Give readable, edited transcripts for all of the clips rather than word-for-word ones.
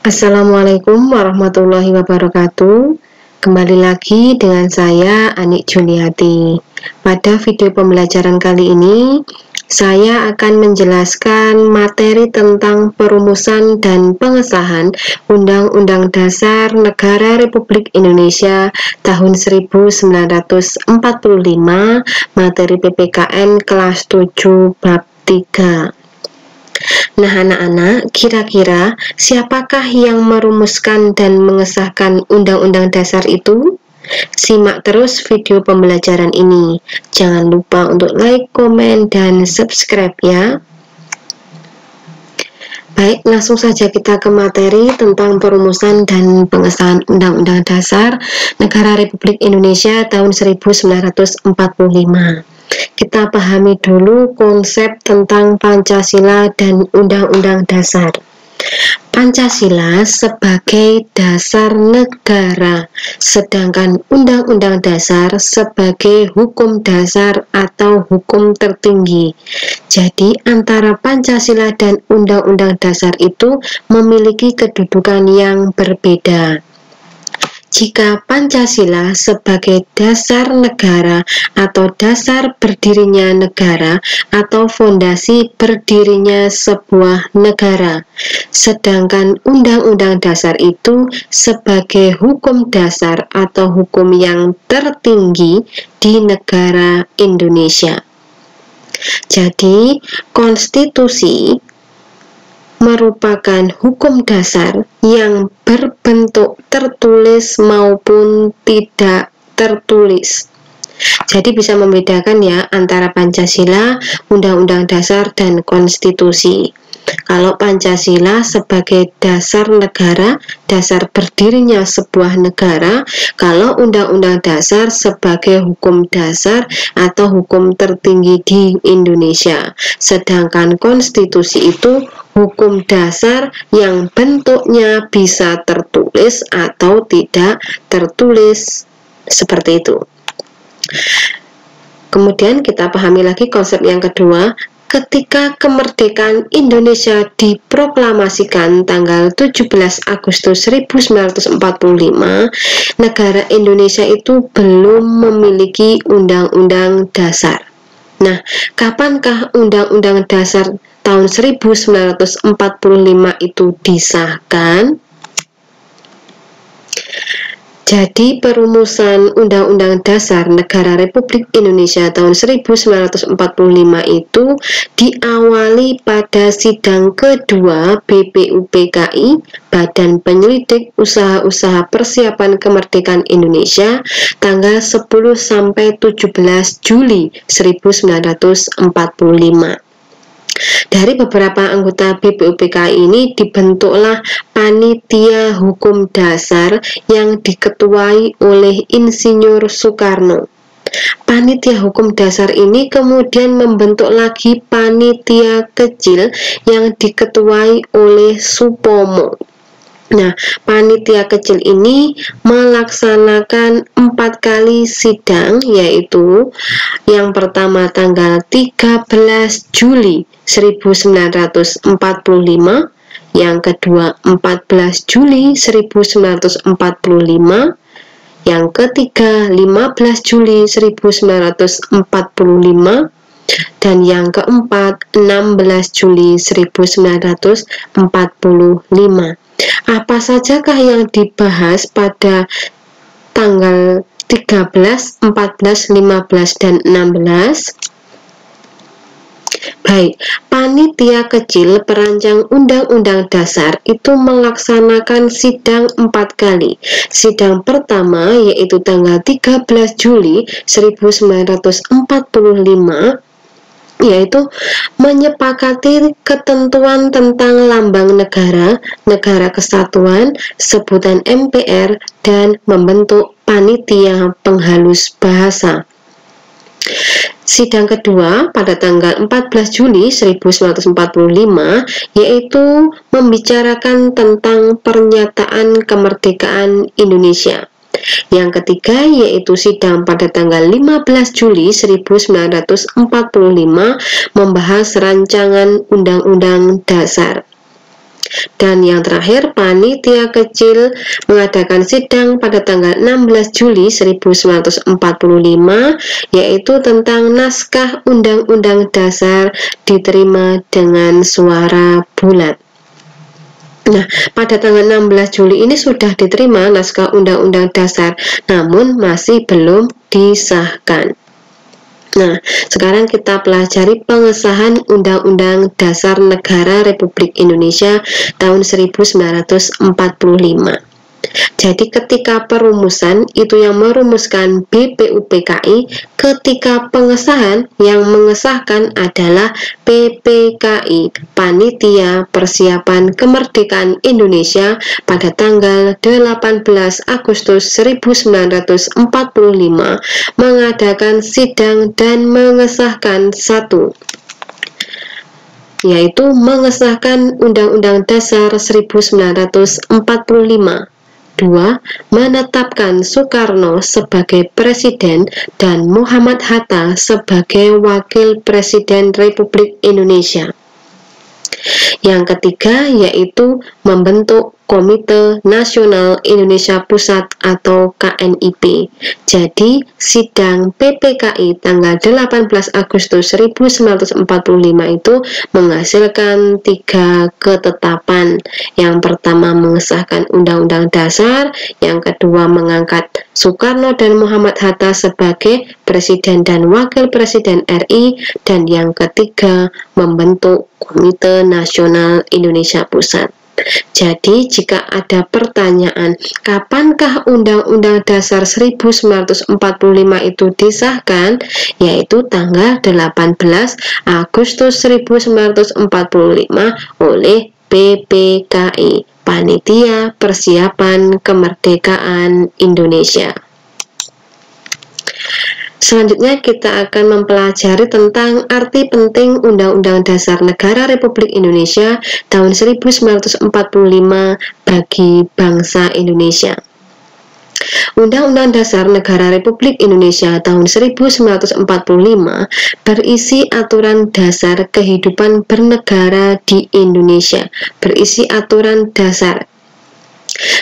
Assalamualaikum warahmatullahi wabarakatuh. Kembali lagi dengan saya Anik Juliati. Pada video pembelajaran kali ini, saya akan menjelaskan materi tentang perumusan dan pengesahan Undang-Undang Dasar Negara Republik Indonesia tahun 1945, materi PPKN kelas 7 bab 3. Nah, anak-anak, kira-kira siapakah yang merumuskan dan mengesahkan Undang-Undang Dasar itu? Simak terus video pembelajaran ini. Jangan lupa untuk like, komen, dan subscribe ya. Baik, langsung saja kita ke materi tentang perumusan dan pengesahan Undang-Undang Dasar Negara Republik Indonesia tahun 1945. Kita pahami dulu konsep tentang Pancasila dan Undang-Undang Dasar. Pancasila sebagai dasar negara, sedangkan Undang-Undang Dasar sebagai hukum dasar atau hukum tertinggi. Jadi, antara Pancasila dan Undang-Undang Dasar itu memiliki kedudukan yang berbeda. Jika Pancasila sebagai dasar negara atau dasar berdirinya negara atau fondasi berdirinya sebuah negara, sedangkan Undang-Undang Dasar itu sebagai hukum dasar atau hukum yang tertinggi di negara Indonesia. Jadi, konstitusi merupakan hukum dasar yang berbentuk tertulis maupun tidak tertulis. Jadi bisa membedakan ya antara Pancasila, Undang-Undang Dasar, dan konstitusi. Kalau Pancasila sebagai dasar negara, dasar berdirinya sebuah negara, kalau Undang-Undang Dasar sebagai hukum dasar atau hukum tertinggi di Indonesia. Sedangkan konstitusi itu hukum dasar yang bentuknya bisa tertulis atau tidak tertulis, seperti itu. Kemudian kita pahami lagi konsep yang kedua. Ketika kemerdekaan Indonesia diproklamasikan tanggal 17 Agustus 1945, negara Indonesia itu belum memiliki Undang-Undang Dasar. Nah, kapankah Undang-Undang Dasar tahun 1945 itu disahkan? Jadi, perumusan Undang-Undang Dasar Negara Republik Indonesia tahun 1945 itu diawali pada sidang kedua BPUPKI, Badan Penyelidik Usaha-Usaha Persiapan Kemerdekaan Indonesia, tanggal 10 sampai 17 Juli 1945. Dari beberapa anggota BPUPKI ini dibentuklah Panitia Hukum Dasar yang diketuai oleh Insinyur Soekarno. Panitia Hukum Dasar ini kemudian membentuk lagi panitia kecil yang diketuai oleh Supomo. Nah, panitia kecil ini melaksanakan 4 kali sidang, yaitu yang pertama tanggal 13 Juli 1945, yang kedua 14 Juli 1945, yang ketiga 15 Juli 1945, dan yang keempat 16 Juli 1945. Apa sajakah yang dibahas pada tanggal 13, 14, 15, dan 16? Baik, panitia kecil perancang Undang-Undang Dasar itu melaksanakan sidang 4 kali. Sidang pertama yaitu tanggal 13 Juli 1945, yaitu menyepakati ketentuan tentang lambang negara, negara kesatuan, sebutan MPR, dan membentuk panitia penghalus bahasa. Sidang kedua pada tanggal 14 Juli 1945 yaitu membicarakan tentang pernyataan kemerdekaan Indonesia. Yang ketiga yaitu sidang pada tanggal 15 Juli 1945 membahas rancangan Undang-Undang Dasar. Dan yang terakhir, panitia kecil mengadakan sidang pada tanggal 16 Juli 1945, yaitu tentang naskah Undang-Undang Dasar diterima dengan suara bulat. Nah, pada tanggal 16 Juli ini sudah diterima naskah Undang-Undang Dasar, namun masih belum disahkan. Nah, sekarang kita pelajari pengesahan Undang-Undang Dasar Negara Republik Indonesia tahun 1945. Jadi ketika perumusan itu yang merumuskan BPUPKI, ketika pengesahan yang mengesahkan adalah PPKI, Panitia Persiapan Kemerdekaan Indonesia, pada tanggal 18 Agustus 1945 mengadakan sidang dan mengesahkan yaitu mengesahkan Undang-Undang Dasar 1945. 2. Menetapkan Soekarno sebagai Presiden dan Muhammad Hatta sebagai Wakil Presiden Republik Indonesia. Yang ketiga yaitu membentuk Komite Nasional Indonesia Pusat atau KNIP. Jadi sidang PPKI tanggal 18 Agustus 1945 itu menghasilkan 3 ketetapan. Yang pertama mengesahkan Undang-Undang Dasar, yang kedua mengangkat Soekarno dan Muhammad Hatta sebagai Presiden dan Wakil Presiden RI, dan yang ketiga membentuk Komite Nasional Indonesia Pusat. Jadi jika ada pertanyaan kapankah Undang-Undang Dasar 1945 itu disahkan, yaitu tanggal 18 Agustus 1945 oleh PPKI, Panitia Persiapan Kemerdekaan Indonesia. Selanjutnya kita akan mempelajari tentang arti penting Undang-Undang Dasar Negara Republik Indonesia tahun 1945 bagi bangsa Indonesia. Undang-Undang Dasar Negara Republik Indonesia tahun 1945 berisi aturan dasar kehidupan bernegara di Indonesia. Berisi aturan dasar.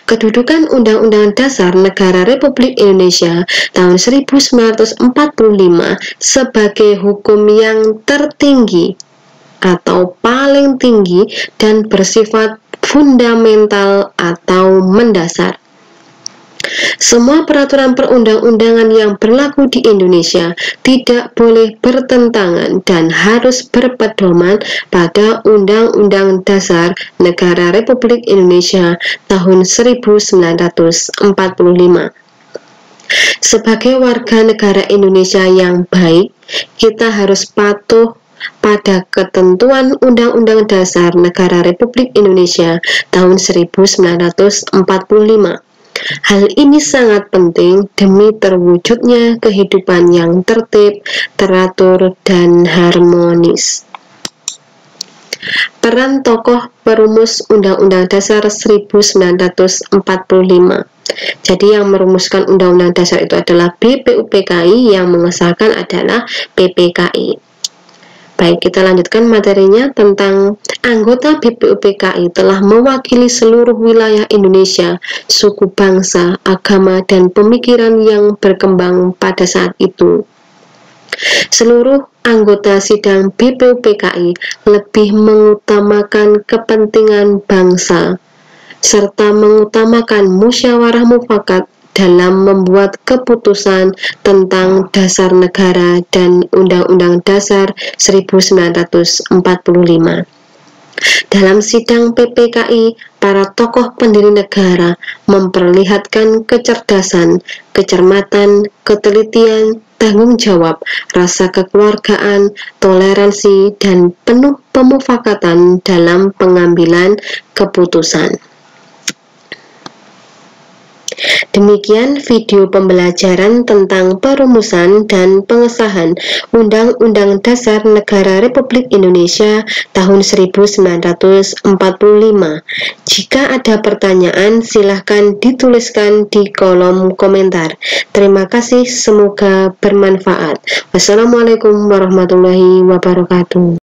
Kedudukan Undang-Undang Dasar Negara Republik Indonesia tahun 1945 sebagai hukum yang tertinggi atau paling tinggi dan bersifat fundamental atau mendasar. Semua peraturan perundang-undangan yang berlaku di Indonesia tidak boleh bertentangan dan harus berpedoman pada Undang-Undang Dasar Negara Republik Indonesia tahun 1945. Sebagai warga negara Indonesia yang baik, kita harus patuh pada ketentuan Undang-Undang Dasar Negara Republik Indonesia tahun 1945. Hal ini sangat penting demi terwujudnya kehidupan yang tertib, teratur, dan harmonis. Peran tokoh perumus Undang-Undang Dasar 1945. Jadi yang merumuskan Undang-Undang Dasar itu adalah BPUPKI, yang mengesahkan adalah PPKI. Baik, kita lanjutkan materinya tentang anggota BPUPKI telah mewakili seluruh wilayah Indonesia, suku, bangsa, agama, dan pemikiran yang berkembang pada saat itu. Seluruh anggota sidang BPUPKI lebih mengutamakan kepentingan bangsa, serta mengutamakan musyawarah mufakat dalam membuat keputusan tentang dasar negara dan Undang-Undang Dasar 1945. Dalam sidang PPKI, para tokoh pendiri negara memperlihatkan kecerdasan, kecermatan, ketelitian, tanggung jawab, rasa kekeluargaan, toleransi, dan penuh pemufakatan dalam pengambilan keputusan. Demikian video pembelajaran tentang perumusan dan pengesahan Undang-Undang Dasar Negara Republik Indonesia tahun 1945. Jika ada pertanyaan, silahkan dituliskan di kolom komentar. Terima kasih, semoga bermanfaat. Wassalamualaikum warahmatullahi wabarakatuh.